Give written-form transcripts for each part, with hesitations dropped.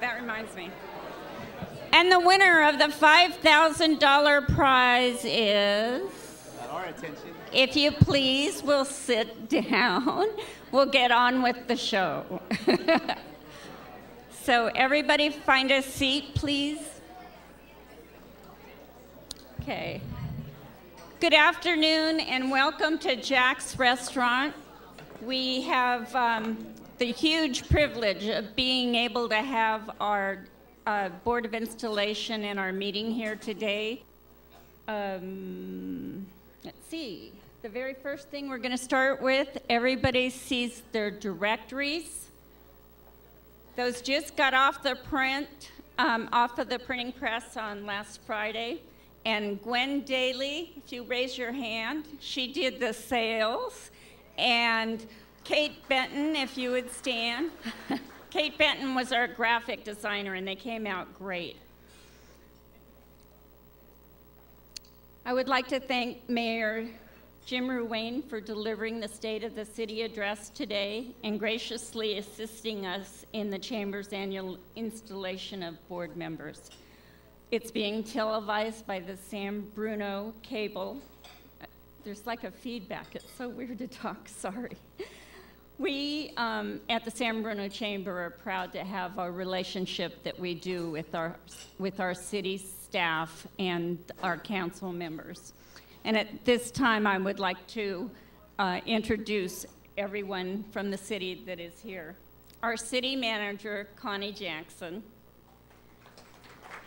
that reminds me. And the winner of the $5,000 prize is... Got our attention. If you please, will sit down. We'll get on with the show. So everybody find a seat, please. Okay. Good afternoon and welcome to Jack's Restaurant. We have the huge privilege of being able to have our Board of Installation and our meeting here today. Let's see. The very first thing we're going to start with, everybody sees their directories. Those just got off the print, off of the printing press on last Friday. And Gwen Daly, if you raise your hand, she did the sales. And Kate Benton, if you would stand. Kate Benton was our graphic designer, and they came out great. I would like to thank Mayor Jim Ruane for delivering the State of the City address today and graciously assisting us in the Chamber's annual installation of board members. It's being televised by the San Bruno cable. There's like a feedback. It's so weird to talk, sorry. We at the San Bruno Chamber are proud to have a relationship that we do with our city staff and our council members. And at this time, I would like to introduce everyone from the city that is here. Our city manager, Connie Jackson.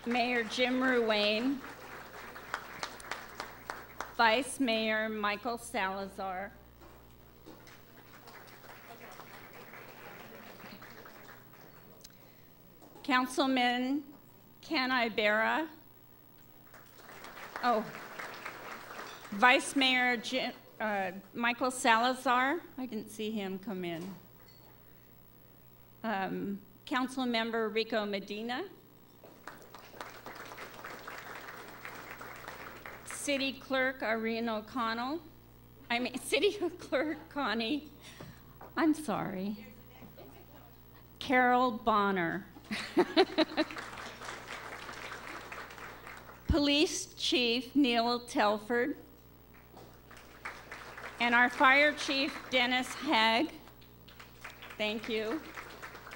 Mayor Jim Ruane. Vice Mayor Michael Salazar. Councilman Ken Ibarra. Oh, Vice Mayor Michael Salazar. I didn't see him come in. Council Member Rico Medina. City Clerk Irene O'Connell. City Clerk Connie. I'm sorry. Carol Bonner. Police Chief Neil Telford. And our Fire Chief Dennis Hagg. Thank you.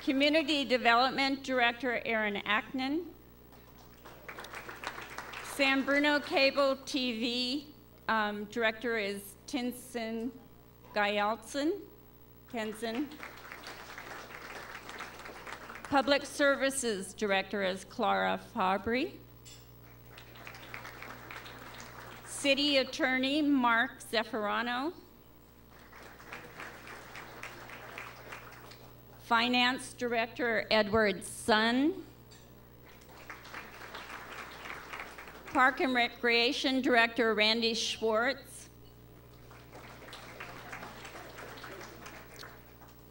Community Development Director Aaron Acknan. San Bruno Cable TV Director is Tinson Gayalson. Tenzin. Public Services Director is Clara Fabry. City Attorney Mark Zeffirano. Finance Director Edward Sun. Park and Recreation Director Randy Schwartz.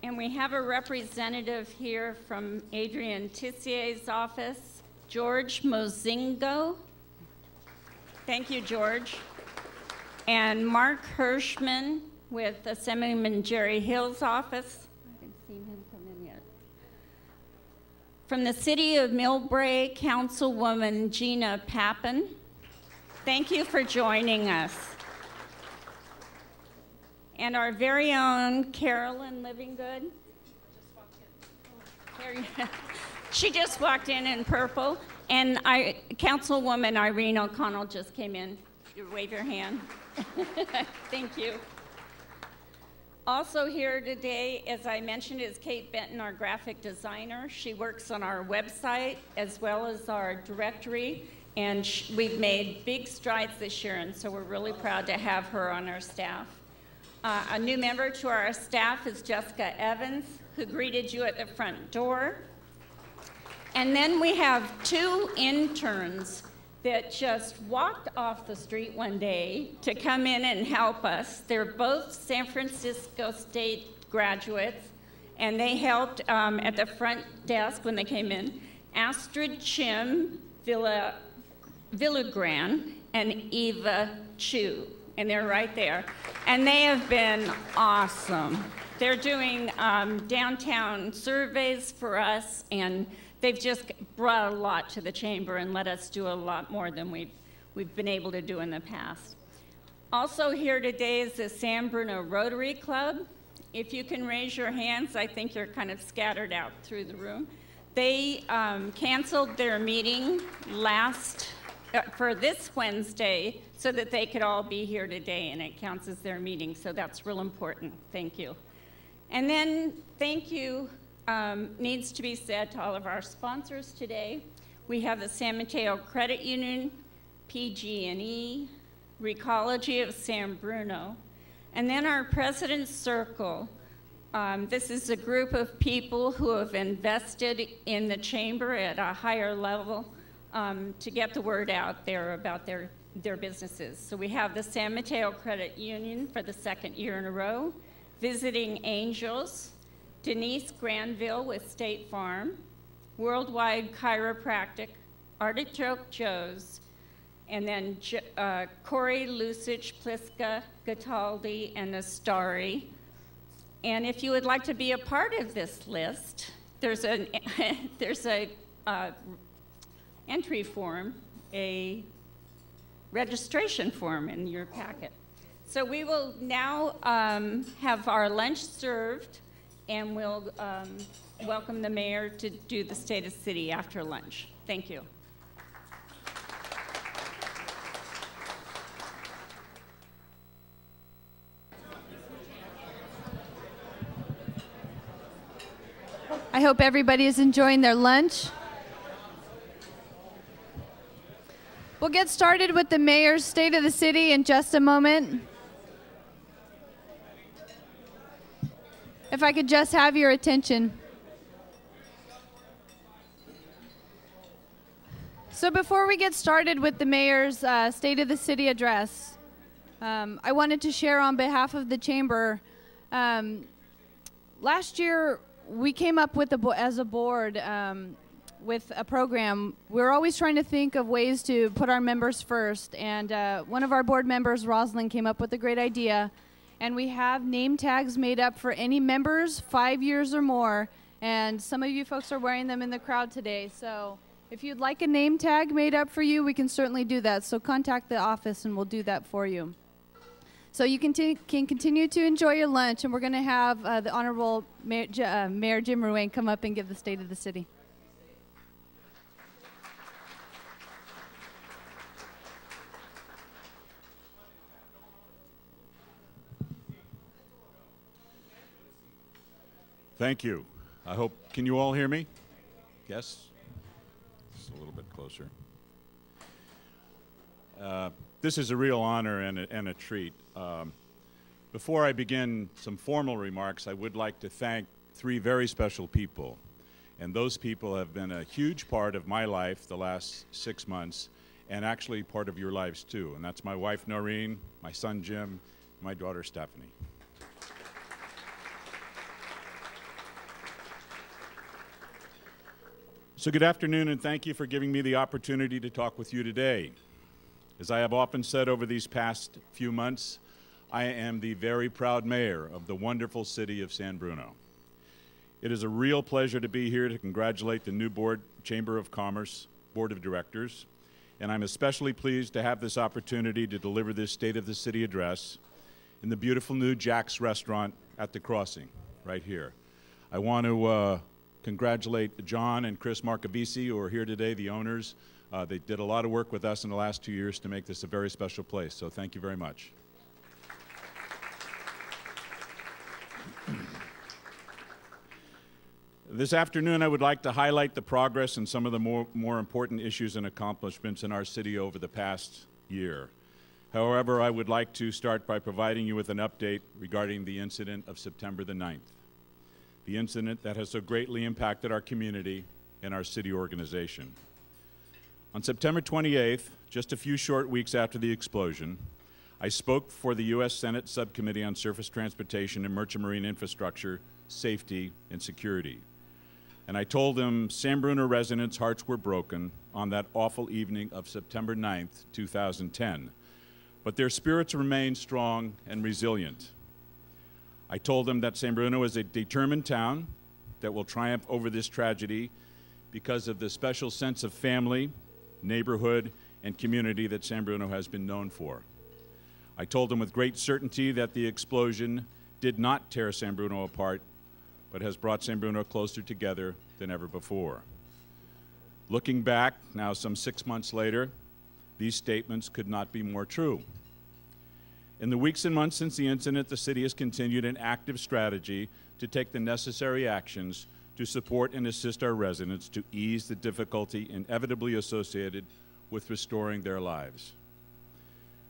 And we have a representative here from Adrian Tissier's office, George Mozingo. Thank you, George. And Mark Hirschman with Assemblyman Jerry Hill's office. I haven't seen him come in yet. From the City of Millbrae, Councilwoman Gina Pappen. Thank you for joining us. And our very own Carolyn Livingood. She just walked in purple. And Councilwoman Irene O'Connell just came in. You wave your hand. Thank you. Also here today, as I mentioned, is Kate Benton, our graphic designer. She works on our website as well as our directory, and we've made big strides this year, and so we're really proud to have her on our staff. A new member to our staff is Jessica Evans, who greeted you at the front door. And then we have two interns that just walked off the street one day to come in and help us. They're both San Francisco State graduates, and they helped at the front desk when they came in. Astrid Chim Villagran and Eva Chu, and they're right there. And they have been awesome. They're doing downtown surveys for us, and they've just brought a lot to the chamber and let us do a lot more than we've been able to do in the past. Also here today is the San Bruno Rotary Club. If you can raise your hands, I think you're kind of scattered out through the room. They canceled their meeting for this Wednesday so that they could all be here today, and it counts as their meeting, so that's real important. Thank you. And then thank you needs to be said to all of our sponsors today. We have the San Mateo Credit Union, PG&E, Recology of San Bruno, and then our President's Circle. This is a group of people who have invested in the chamber at a higher level to get the word out there about their businesses. So we have the San Mateo Credit Union for the second year in a row, Visiting Angels, Denise Granville with State Farm, Worldwide Chiropractic, Artichoke Joe's, and then Corey, Lusich, Pliska, Gataldi, and Astari. And if you would like to be a part of this list, there's a entry form, a registration form in your packet. So we will now have our lunch served, and we'll welcome the mayor to do the State of the City after lunch. Thank you. I hope everybody is enjoying their lunch. We'll get started with the mayor's State of the City in just a moment. If I could just have your attention. So before we get started with the mayor's State of the City address, I wanted to share on behalf of the chamber. Last year, we came up with as a board with a program. We're always trying to think of ways to put our members first, and one of our board members, Rosalind, came up with a great idea, and we have name tags made up for any members 5 years or more, and some of you folks are wearing them in the crowd today. So if you'd like a name tag made up for you, we can certainly do that. So contact the office and we'll do that for you. So you can continue to enjoy your lunch, and we're going to have the Honorable Mayor Jim Ruane come up and give the State of the City. Thank you. I hope, can you all hear me? Yes? Just a little bit closer. This is a real honor and a treat. Before I begin some formal remarks, I would like to thank three very special people. And those people have been a huge part of my life the last 6 months, and actually part of your lives too. And that's my wife, Noreen, my son, Jim, my daughter, Stephanie. So good afternoon, and thank you for giving me the opportunity to talk with you today. As I have often said over these past few months, I am the very proud mayor of the wonderful city of San Bruno. It is a real pleasure to be here to congratulate the new Chamber of Commerce Board of Directors, and I'm especially pleased to have this opportunity to deliver this State of the City address in the beautiful new Jack's restaurant at the Crossing, right here. I want to congratulate John and Chris Marcavisi, who are here today, the owners. They did a lot of work with us in the last 2 years to make this a very special place, so thank you very much. This afternoon, I would like to highlight the progress and some of the more important issues and accomplishments in our city over the past year. However, I would like to start by providing you with an update regarding the incident of September the 9th, the incident that has so greatly impacted our community and our city organization. On September 28th, just a few short weeks after the explosion, I spoke for the U.S. Senate Subcommittee on Surface Transportation and Merchant Marine Infrastructure, Safety, and Security. And I told them San Bruno residents' hearts were broken on that awful evening of September 9th, 2010. But their spirits remained strong and resilient. I told them that San Bruno is a determined town that will triumph over this tragedy because of the special sense of family, neighborhood, and community that San Bruno has been known for. I told them with great certainty that the explosion did not tear San Bruno apart, but has brought San Bruno closer together than ever before. Looking back, now some 6 months later, these statements could not be more true. In the weeks and months since the incident, the city has continued an active strategy to take the necessary actions to support and assist our residents to ease the difficulty inevitably associated with restoring their lives.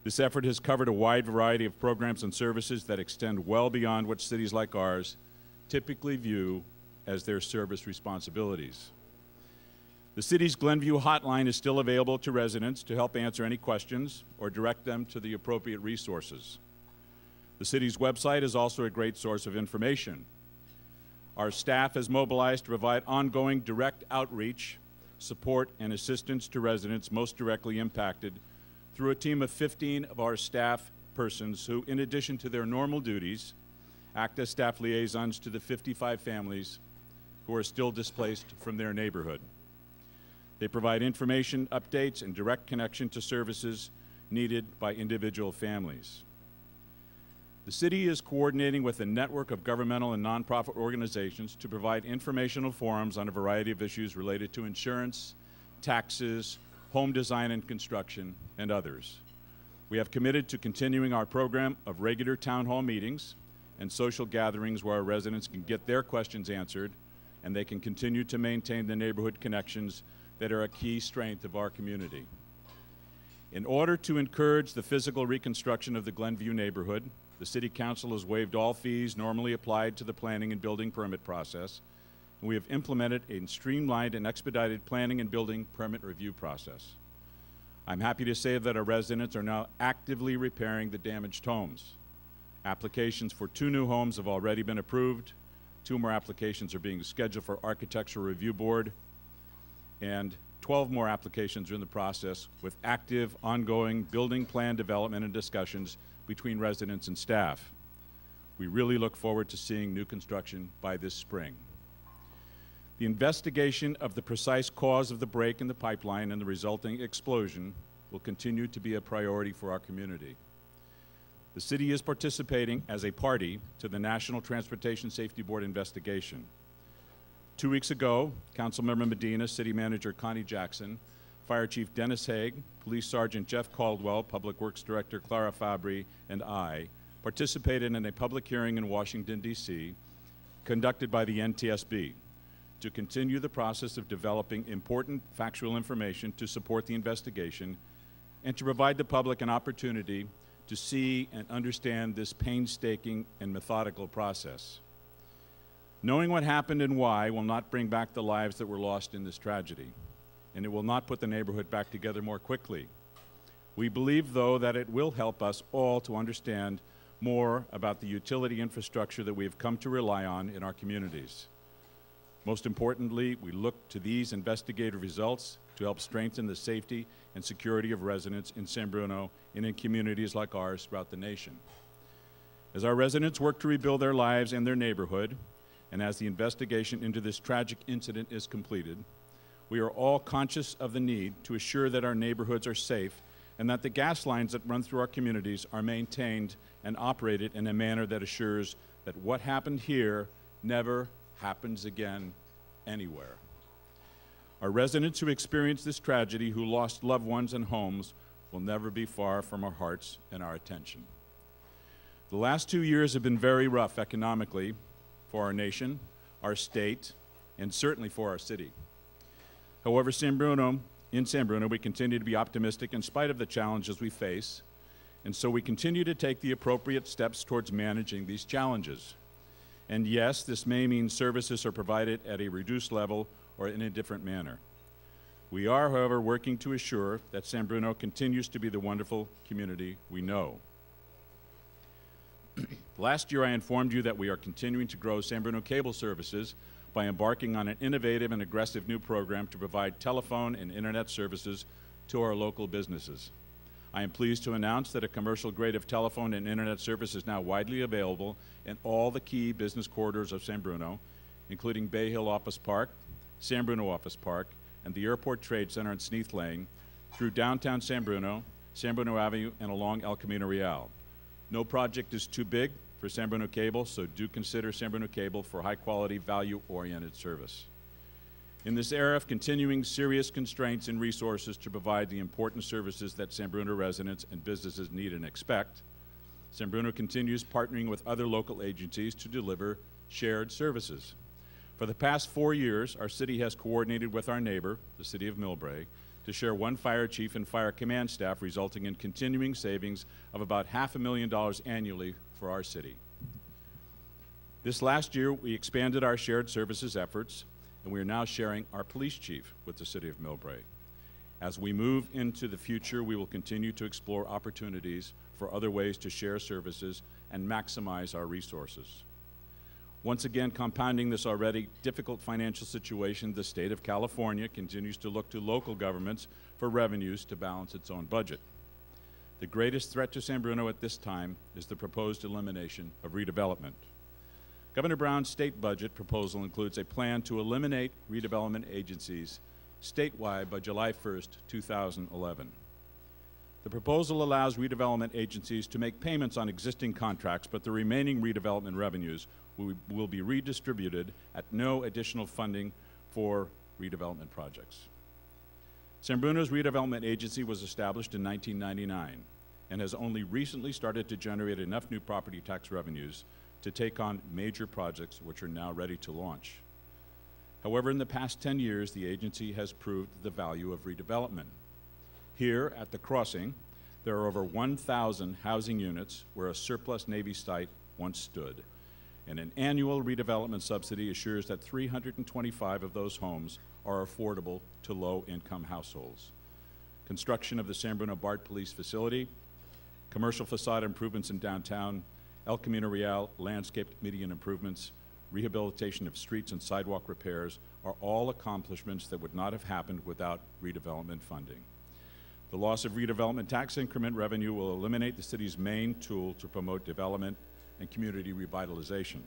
This effort has covered a wide variety of programs and services that extend well beyond what cities like ours typically view as their service responsibilities. The city's Glenview hotline is still available to residents to help answer any questions or direct them to the appropriate resources. The city's website is also a great source of information. Our staff is mobilized to provide ongoing direct outreach, support, and assistance to residents most directly impacted through a team of 15 of our staff persons who, in addition to their normal duties, act as staff liaisons to the 55 families who are still displaced from their neighborhood. They provide information, updates, and direct connection to services needed by individual families. The city is coordinating with a network of governmental and nonprofit organizations to provide informational forums on a variety of issues related to insurance, taxes, home design and construction, and others. We have committed to continuing our program of regular town hall meetings and social gatherings where our residents can get their questions answered and they can continue to maintain the neighborhood connections that are a key strength of our community. In order to encourage the physical reconstruction of the Glenview neighborhood, the City Council has waived all fees normally applied to the planning and building permit process, and we have implemented a streamlined and expedited planning and building permit review process. I'm happy to say that our residents are now actively repairing the damaged homes. Applications for 2 new homes have already been approved. 2 more applications are being scheduled for Architectural Review Board, and 12 more applications are in the process with active, ongoing building plan development and discussions between residents and staff. We really look forward to seeing new construction by this spring. The investigation of the precise cause of the break in the pipeline and the resulting explosion will continue to be a priority for our community. The city is participating as a party to the National Transportation Safety Board investigation. 2 weeks ago, Councilmember Medina, City Manager Connie Jackson, Fire Chief Dennis Haig, Police Sergeant Jeff Caldwell, Public Works Director Clara Fabry, and I participated in a public hearing in Washington, D.C., conducted by the NTSB to continue the process of developing important factual information to support the investigation and to provide the public an opportunity to see and understand this painstaking and methodical process. Knowing what happened and why will not bring back the lives that were lost in this tragedy, and it will not put the neighborhood back together more quickly. We believe, though, that it will help us all to understand more about the utility infrastructure that we have come to rely on in our communities. Most importantly, we look to these investigative results to help strengthen the safety and security of residents in San Bruno and in communities like ours throughout the nation. As our residents work to rebuild their lives and their neighborhood, and as the investigation into this tragic incident is completed, we are all conscious of the need to assure that our neighborhoods are safe and that the gas lines that run through our communities are maintained and operated in a manner that assures that what happened here never happens again anywhere. Our residents who experienced this tragedy, who lost loved ones and homes, will never be far from our hearts and our attention. The last 2 years have been very rough economically for our nation, our state, and certainly for our city. However, in San Bruno, we continue to be optimistic in spite of the challenges we face, and so we continue to take the appropriate steps towards managing these challenges. And yes, this may mean services are provided at a reduced level or in a different manner. We are, however, working to assure that San Bruno continues to be the wonderful community we know. Last year, I informed you that we are continuing to grow San Bruno cable services by embarking on an innovative and aggressive new program to provide telephone and internet services to our local businesses. I am pleased to announce that a commercial grade of telephone and internet service is now widely available in all the key business corridors of San Bruno, including Bay Hill Office Park, San Bruno Office Park, and the Airport Trade Center in Sneath Lane, through downtown San Bruno Avenue, and along El Camino Real. No project is too big for San Bruno Cable, so do consider San Bruno Cable for high-quality, value-oriented service. In this era of continuing serious constraints in resources to provide the important services that San Bruno residents and businesses need and expect, San Bruno continues partnering with other local agencies to deliver shared services. For the past 4 years, our city has coordinated with our neighbor, the City of Millbrae, to share one fire chief and fire command staff, resulting in continuing savings of about $500,000 annually for our city. This last year, we expanded our shared services efforts, and we are now sharing our police chief with the City of Millbrae. As we move into the future, we will continue to explore opportunities for other ways to share services and maximize our resources. Once again, compounding this already difficult financial situation, the state of California continues to look to local governments for revenues to balance its own budget. The greatest threat to San Bruno at this time is the proposed elimination of redevelopment. Governor Brown's state budget proposal includes a plan to eliminate redevelopment agencies statewide by July 1st, 2011. The proposal allows redevelopment agencies to make payments on existing contracts, but the remaining redevelopment revenues will be redistributed at no additional funding for redevelopment projects. San Bruno's redevelopment agency was established in 1999 and has only recently started to generate enough new property tax revenues to take on major projects which are now ready to launch. However, in the past 10 years, the agency has proved the value of redevelopment. Here at the crossing, there are over 1,000 housing units where a surplus Navy site once stood, and an annual redevelopment subsidy assures that 325 of those homes are affordable to low-income households. Construction of the San Bruno BART Police Facility, commercial facade improvements in downtown, El Camino Real landscaped median improvements, rehabilitation of streets and sidewalk repairs are all accomplishments that would not have happened without redevelopment funding. The loss of redevelopment tax increment revenue will eliminate the city's main tool to promote development and community revitalization.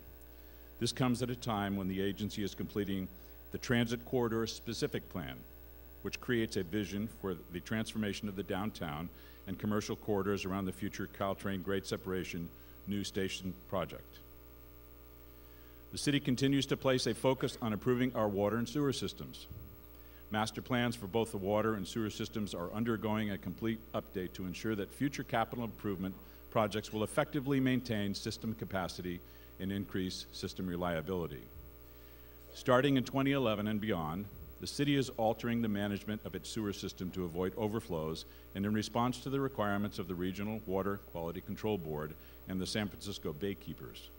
This comes at a time when the agency is completing the Transit Corridor Specific Plan, which creates a vision for the transformation of the downtown and commercial corridors around the future Caltrain Grade Separation New Station project. The city continues to place a focus on improving our water and sewer systems. Master plans for both the water and sewer systems are undergoing a complete update to ensure that future capital improvement projects will effectively maintain system capacity and increase system reliability. Starting in 2011 and beyond, the city is altering the management of its sewer system to avoid overflows and in response to the requirements of the Regional Water Quality Control Board and the San Francisco Baykeepers.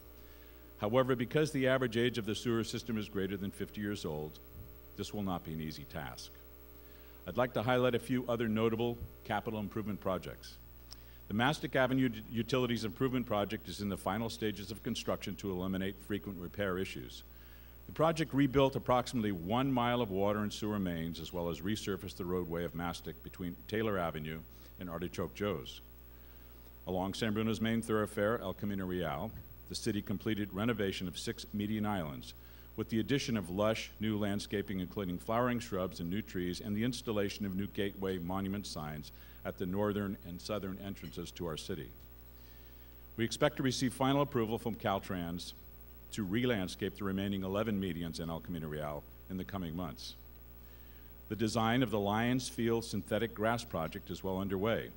However, because the average age of the sewer system is greater than 50 years old, this will not be an easy task. I'd like to highlight a few other notable capital improvement projects. The Mastic Avenue Utilities Improvement Project is in the final stages of construction to eliminate frequent repair issues. The project rebuilt approximately 1 mile of water and sewer mains, as well as resurfaced the roadway of Mastic between Taylor Avenue and Artichoke Joe's. Along San Bruno's main thoroughfare, El Camino Real, the city completed renovation of 6 median islands, with the addition of lush new landscaping including flowering shrubs and new trees, and the installation of new gateway monument signs at the northern and southern entrances to our city. We expect to receive final approval from Caltrans to re-landscape the remaining 11 medians in El Camino Real in the coming months. The design of the Lions Field synthetic grass project is well underway.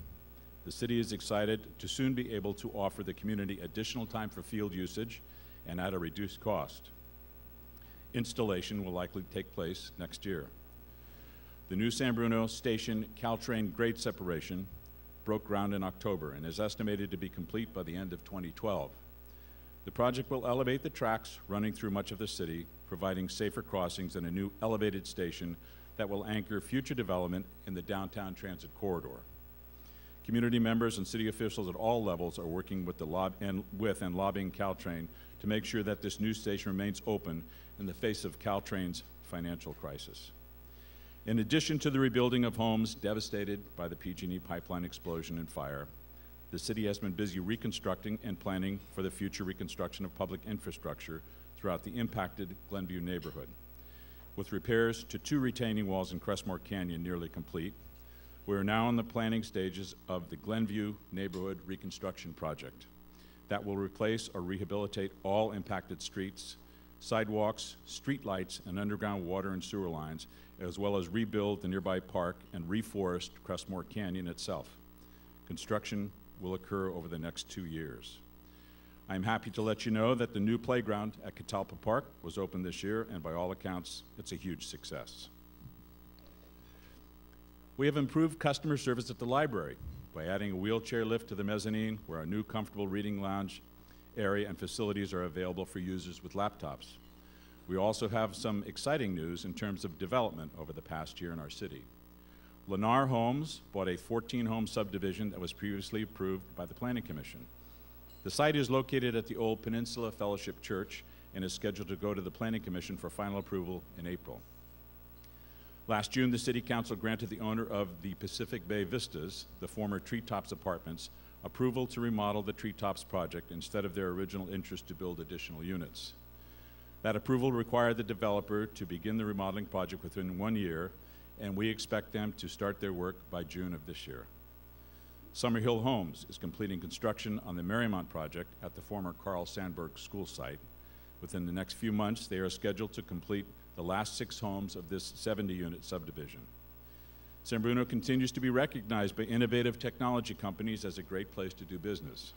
The city is excited to soon be able to offer the community additional time for field usage and at a reduced cost. Installation will likely take place next year. The new San Bruno Station Caltrain grade separation broke ground in October and is estimated to be complete by the end of 2012. The project will elevate the tracks running through much of the city, providing safer crossings and a new elevated station that will anchor future development in the downtown transit corridor. Community members and city officials at all levels are working with and lobbying Caltrain to make sure that this new station remains open in the face of Caltrain's financial crisis. In addition to the rebuilding of homes devastated by the PG&E pipeline explosion and fire, the city has been busy reconstructing and planning for the future reconstruction of public infrastructure throughout the impacted Glenview neighborhood. With repairs to 2 retaining walls in Crestmore Canyon nearly complete, we are now in the planning stages of the Glenview Neighborhood Reconstruction Project that will replace or rehabilitate all impacted streets, sidewalks, streetlights, and underground water and sewer lines, as well as rebuild the nearby park and reforest Crestmore Canyon itself. Construction will occur over the next 2 years. I'm happy to let you know that the new playground at Catalpa Park was opened this year, and by all accounts, it's a huge success. We have improved customer service at the library by adding a wheelchair lift to the mezzanine, where our new comfortable reading lounge area and facilities are available for users with laptops. We also have some exciting news in terms of development over the past year in our city. Lennar Homes bought a 14-home subdivision that was previously approved by the Planning Commission. The site is located at the old Peninsula Fellowship Church and is scheduled to go to the Planning Commission for final approval in April. Last June, the City Council granted the owner of the Pacific Bay Vistas, the former Treetops Apartments, approval to remodel the Treetops project instead of their original interest to build additional units. That approval required the developer to begin the remodeling project within 1 year, and we expect them to start their work by June of this year. Summerhill Homes is completing construction on the Marymount project at the former Carl Sandburg School site. Within the next few months, they are scheduled to complete the last 6 homes of this 70-unit subdivision. San Bruno continues to be recognized by innovative technology companies as a great place to do business.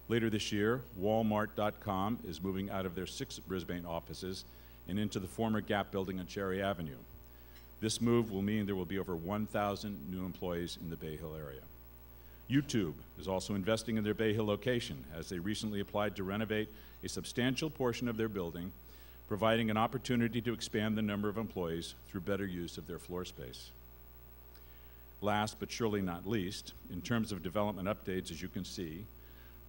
Later this year, Walmart.com is moving out of their 6 Brisbane offices and into the former Gap building on Cherry Avenue. This move will mean there will be over 1,000 new employees in the Bay Hill area. YouTube is also investing in their Bay Hill location, as they recently applied to renovate a substantial portion of their building, providing an opportunity to expand the number of employees through better use of their floor space. Last but surely not least, in terms of development updates, as you can see,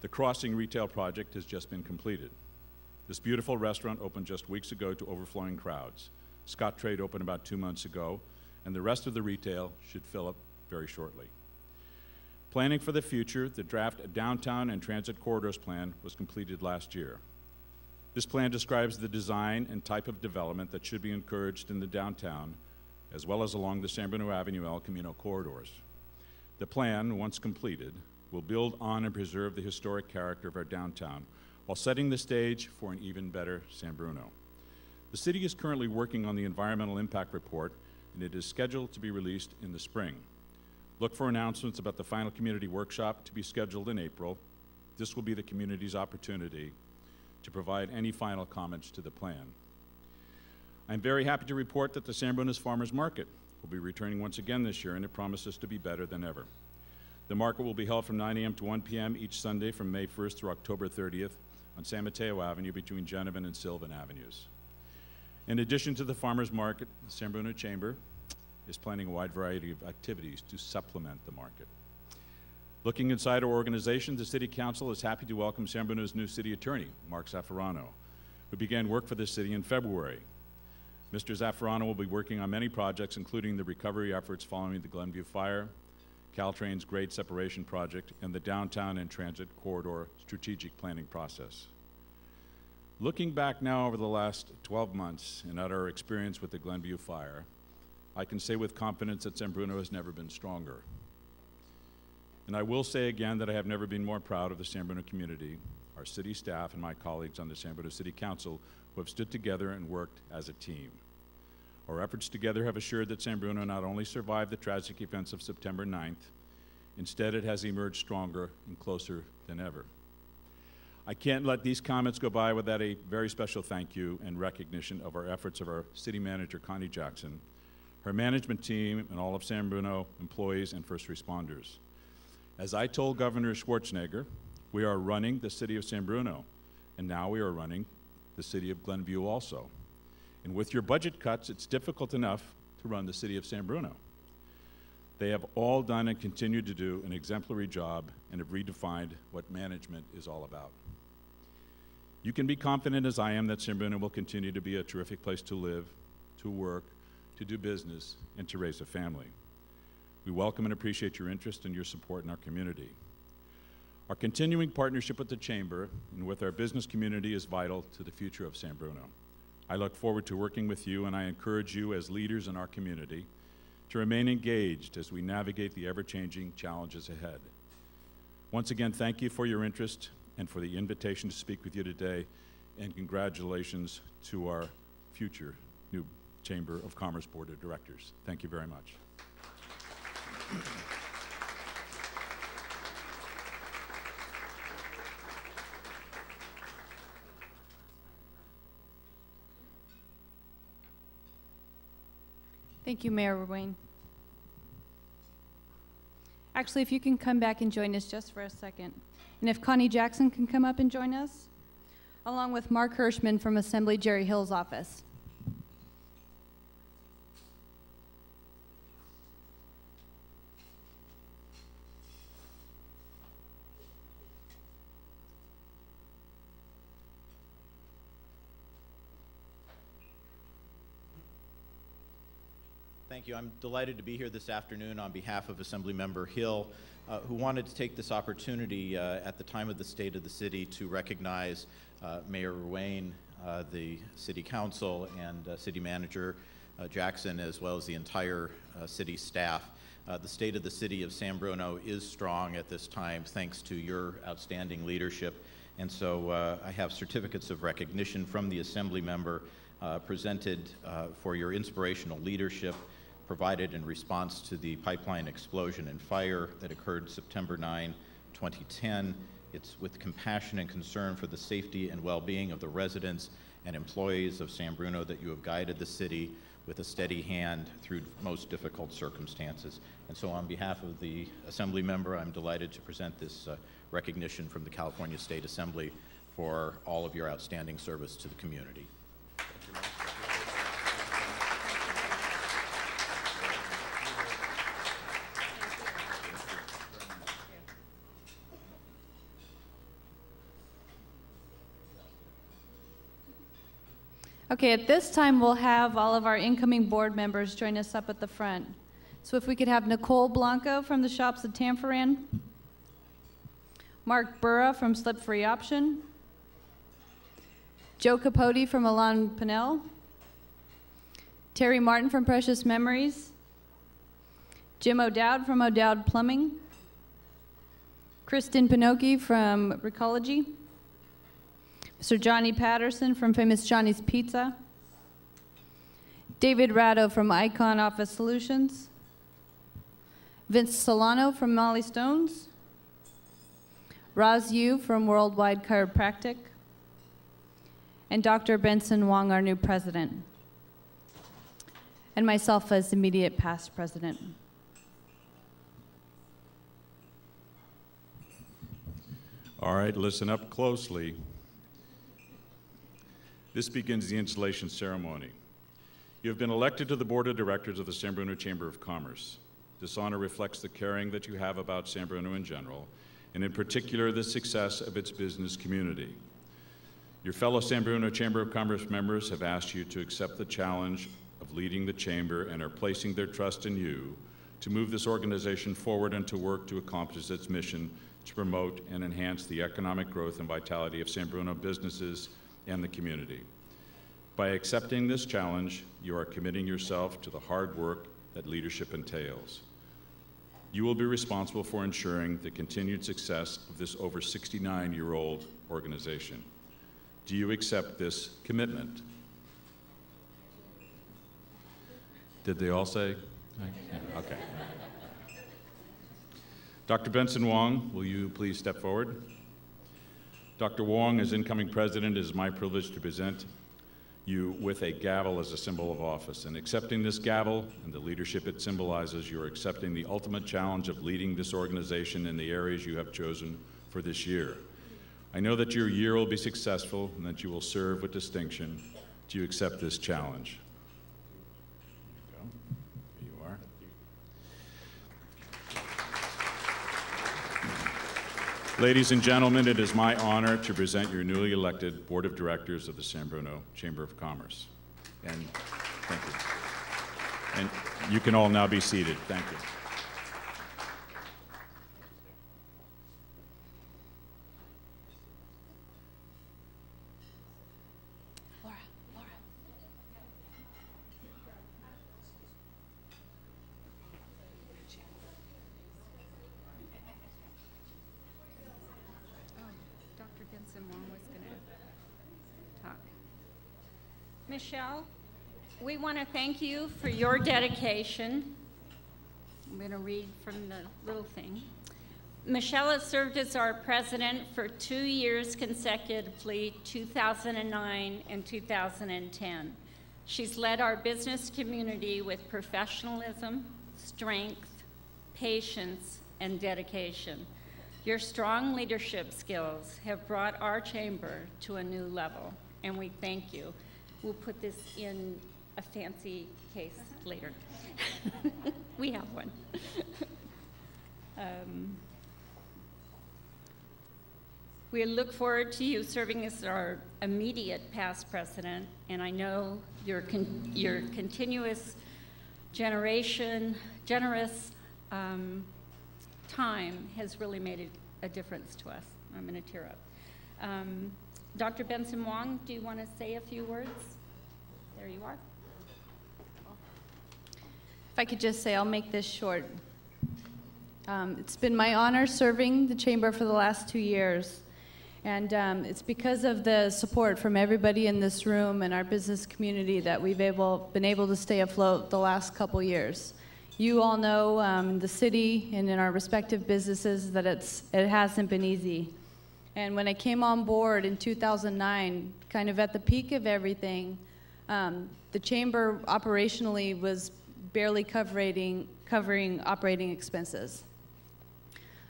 the Crossing retail project has just been completed. This beautiful restaurant opened just weeks ago to overflowing crowds. Scottrade opened about 2 months ago, and the rest of the retail should fill up very shortly. Planning for the future, the draft Downtown and Transit Corridors Plan was completed last year. This plan describes the design and type of development that should be encouraged in the downtown, as well as along the San Bruno Avenue El Camino corridors. The plan, once completed, will build on and preserve the historic character of our downtown while setting the stage for an even better San Bruno. The city is currently working on the environmental impact report, and it is scheduled to be released in the spring. Look for announcements about the final community workshop to be scheduled in April. This will be the community's opportunity to provide any final comments to the plan. I'm very happy to report that the San Bruno's Farmers Market will be returning once again this year, and it promises to be better than ever. The market will be held from 9 a.m. to 1 p.m. each Sunday from May 1st through October 30th on San Mateo Avenue between Genovan and Sylvan Avenues. In addition to the Farmers Market, the San Bruno Chamber is planning a wide variety of activities to supplement the market. Looking inside our organization, the City Council is happy to welcome San Bruno's new City Attorney, Mark Zaffarano, who began work for the city in February. Mr. Zaffarano will be working on many projects, including the recovery efforts following the Glenview fire, Caltrain's grade separation project, and the Downtown and Transit Corridor strategic planning process. Looking back now over the last 12 months and at our experience with the Glenview fire, I can say with confidence that San Bruno has never been stronger. And I will say again that I have never been more proud of the San Bruno community, our city staff, and my colleagues on the San Bruno City Council who have stood together and worked as a team. Our efforts together have assured that San Bruno not only survived the tragic events of September 9th, instead it has emerged stronger and closer than ever. I can't let these comments go by without a very special thank you and recognition of our efforts of our city manager, Connie Jackson, her management team, and all of San Bruno employees and first responders. As I told Governor Schwarzenegger, we are running the city of San Bruno, and now we are running the city of Glenview also. And with your budget cuts, it's difficult enough to run the city of San Bruno. They have all done and continue to do an exemplary job and have redefined what management is all about. You can be confident, as I am, that San Bruno will continue to be a terrific place to live, to work, to do business, and to raise a family. We welcome and appreciate your interest and your support in our community. Our continuing partnership with the Chamber and with our business community is vital to the future of San Bruno. I look forward to working with you, and I encourage you as leaders in our community to remain engaged as we navigate the ever-changing challenges ahead. Once again, thank you for your interest and for the invitation to speak with you today, and congratulations to our future new Chamber of Commerce Board of Directors. Thank you very much. Thank you, Mayor Wayne. Actually, if you can come back and join us just for a second. And if Connie Jackson can come up and join us, along with Mark Hirschman from Assembly Jerry Hill's office. Thank you. I'm delighted to be here this afternoon on behalf of Assemblymember Hill, who wanted to take this opportunity at the time of the State of the City to recognize Mayor Wayne, the City Council, and City Manager Jackson, as well as the entire city staff. The state of the City of San Bruno is strong at this time, thanks to your outstanding leadership. And so I have certificates of recognition from the Assemblymember presented for your inspirational leadership provided in response to the pipeline explosion and fire that occurred September 9, 2010. It's with compassion and concern for the safety and well-being of the residents and employees of San Bruno that you have guided the city with a steady hand through most difficult circumstances. And so on behalf of the Assemblymember, I'm delighted to present this recognition from the California State Assembly for all of your outstanding service to the community. Okay, at this time, we'll have all of our incoming board members join us up at the front. So if we could have Nicole Blanco from the Shops of Tanforan, Mark Burra from Slip Free Option, Joe Capote from Elan Pinnell, Terry Martin from Precious Memories, Jim O'Dowd from O'Dowd Plumbing, Kristen Pinocchi from Recology, Mr. Johnny Patterson from Famous Johnny's Pizza, David Ratto from Icon Office Solutions, Vince Solano from Molly Stones, Roz Yu from Worldwide Chiropractic, and Dr. Benson Wong, our new president, and myself as immediate past president. All right, listen up closely. This begins the installation ceremony. You have been elected to the Board of Directors of the San Bruno Chamber of Commerce. This honor reflects the caring that you have about San Bruno in general, and in particular the success of its business community. Your fellow San Bruno Chamber of Commerce members have asked you to accept the challenge of leading the Chamber and are placing their trust in you to move this organization forward and to work to accomplish its mission to promote and enhance the economic growth and vitality of San Bruno businesses and the community. By accepting this challenge, you are committing yourself to the hard work that leadership entails. You will be responsible for ensuring the continued success of this over 69-year-old organization. Do you accept this commitment? Did they all say? Okay. Dr. Benson Wong, will you please step forward? Dr. Wong, as incoming president, it is my privilege to present you with a gavel as a symbol of office. And accepting this gavel and the leadership it symbolizes, you are accepting the ultimate challenge of leading this organization in the areas you have chosen for this year. I know that your year will be successful and that you will serve with distinction. Do you accept this challenge? There you go. Here you are. Ladies and gentlemen, it is my honor to present your newly elected Board of Directors of the San Bruno Chamber of Commerce. And thank you. And you can all now be seated. Thank you. Michelle, we want to thank you for your dedication. I'm going to read from the little thing. Michelle has served as our president for 2 years consecutively, 2009 and 2010. She's led our business community with professionalism, strength, patience, and dedication. Your strong leadership skills have brought our chamber to a new level, and we thank you. We'll put this in a fancy case later. We have one. We look forward to you serving as our immediate past president, and I know your continuous generous time has really made a difference to us. I'm going to tear up. Dr. Benson Wong, do you want to say a few words? There you are. If I could just say, I'll make this short. It's been my honor serving the chamber for the last 2 years. And it's because of the support from everybody in this room and our business community that we've been able to stay afloat the last couple years. You all know in the city and in our respective businesses that it hasn't been easy. And when I came on board in 2009, kind of at the peak of everything, the chamber operationally was barely covering operating expenses.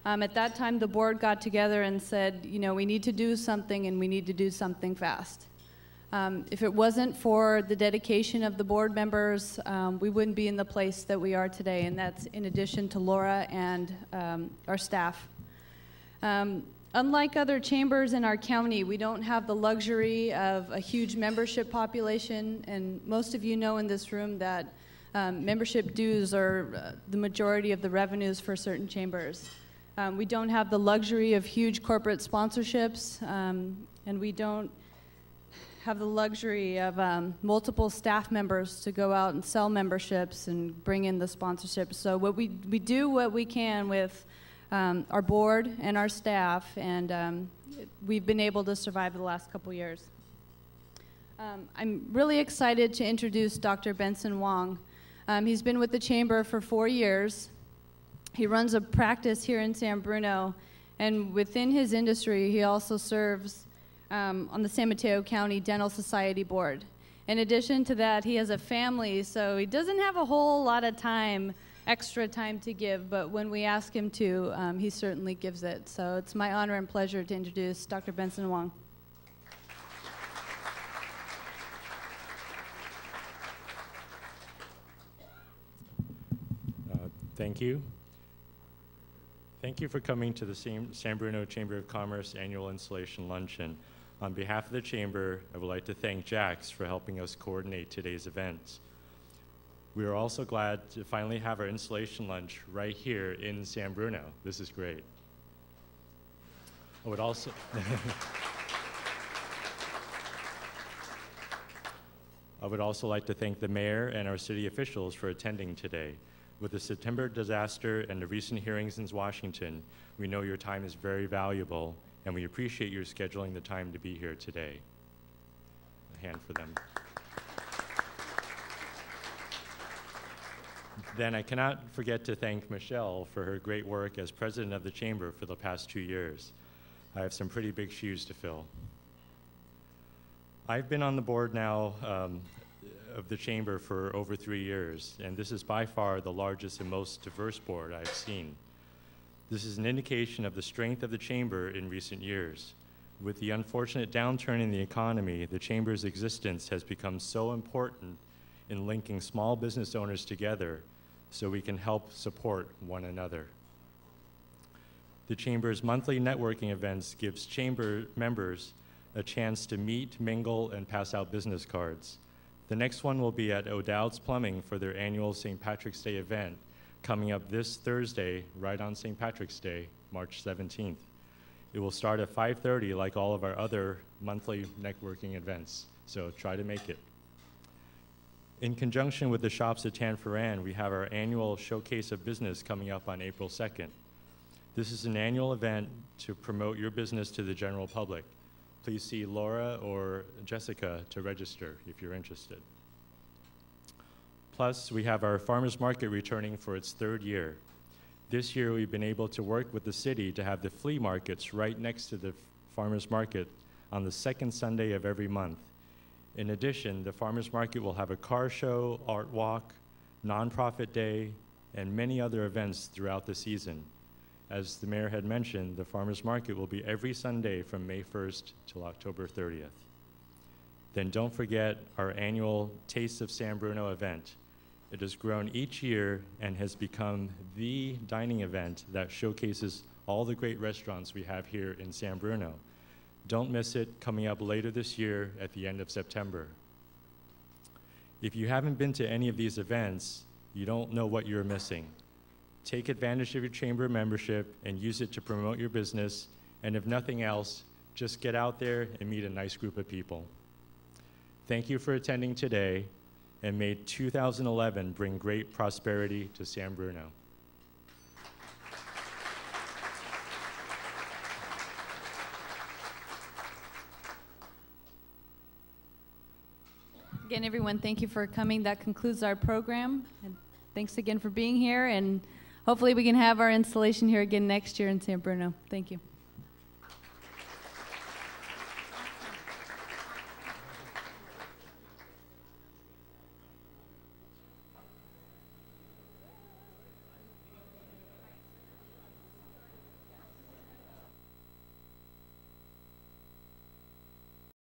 At that time, the board got together and said, you know, we need to do something and we need to do something fast. If it wasn't for the dedication of the board members, we wouldn't be in the place that we are today, and that's in addition to Laura and our staff. Unlike other chambers in our county, we don't have the luxury of a huge membership population, and most of you know in this room that membership dues are the majority of the revenues for certain chambers. We don't have the luxury of huge corporate sponsorships, and we don't have the luxury of multiple staff members to go out and sell memberships and bring in the sponsorships. So we do what we can with our board and our staff, and we've been able to survive the last couple years. I'm really excited to introduce Dr. Benson Wong. He's been with the chamber for 4 years. He runs a practice here in San Bruno, and within his industry, he also serves on the San Mateo County Dental Society Board. In addition to that, he has a family, so he doesn't have a whole lot of time, extra time to give, but when we ask him to, he certainly gives it. So it's my honor and pleasure to introduce Dr. Benson Wong. Thank you. Thank you for coming to the San Bruno Chamber of Commerce Annual Installation Luncheon. On behalf of the Chamber, I would like to thank Jax for helping us coordinate today's events. We are also glad to finally have our installation lunch right here in San Bruno. This is great. I would also like to thank the mayor and our city officials for attending today. With the September disaster and the recent hearings in Washington, we know your time is very valuable, and we appreciate your scheduling the time to be here today. A hand for them. Then I cannot forget to thank Michelle for her great work as president of the chamber for the past 2 years. I have some pretty big shoes to fill. I've been on the board now of the chamber for over 3 years, and this is by far the largest and most diverse board I've seen. This is an indication of the strength of the chamber in recent years. With the unfortunate downturn in the economy, the chamber's existence has become so important in linking small business owners together so we can help support one another. The chamber's monthly networking events gives chamber members a chance to meet, mingle, and pass out business cards. The next one will be at O'Dowd's Plumbing for their annual St. Patrick's Day event coming up this Thursday, right on St. Patrick's Day, March 17th. It will start at 5:30 like all of our other monthly networking events, so try to make it. In conjunction with the shops at Tanforan, we have our annual Showcase of Business coming up on April 2nd. This is an annual event to promote your business to the general public. Please see Laura or Jessica to register if you're interested. Plus, we have our farmers market returning for its 3rd year. This year, we've been able to work with the city to have the flea markets right next to the farmers market on the 2nd Sunday of every month. In addition, the farmers market will have a car show, art walk, nonprofit day, and many other events throughout the season. As the mayor had mentioned, the farmers market will be every Sunday from May 1st till October 30th. Then don't forget our annual Taste of San Bruno event. It has grown each year and has become the dining event that showcases all the great restaurants we have here in San Bruno. Don't miss it, coming up later this year at the end of September. If you haven't been to any of these events, you don't know what you're missing. Take advantage of your chamber membership and use it to promote your business, and if nothing else, just get out there and meet a nice group of people. Thank you for attending today, and may 2011 bring great prosperity to San Bruno. Again, everyone, thank you for coming. That concludes our program. And thanks again for being here. And hopefully we can have our installation here again next year in San Bruno. Thank you.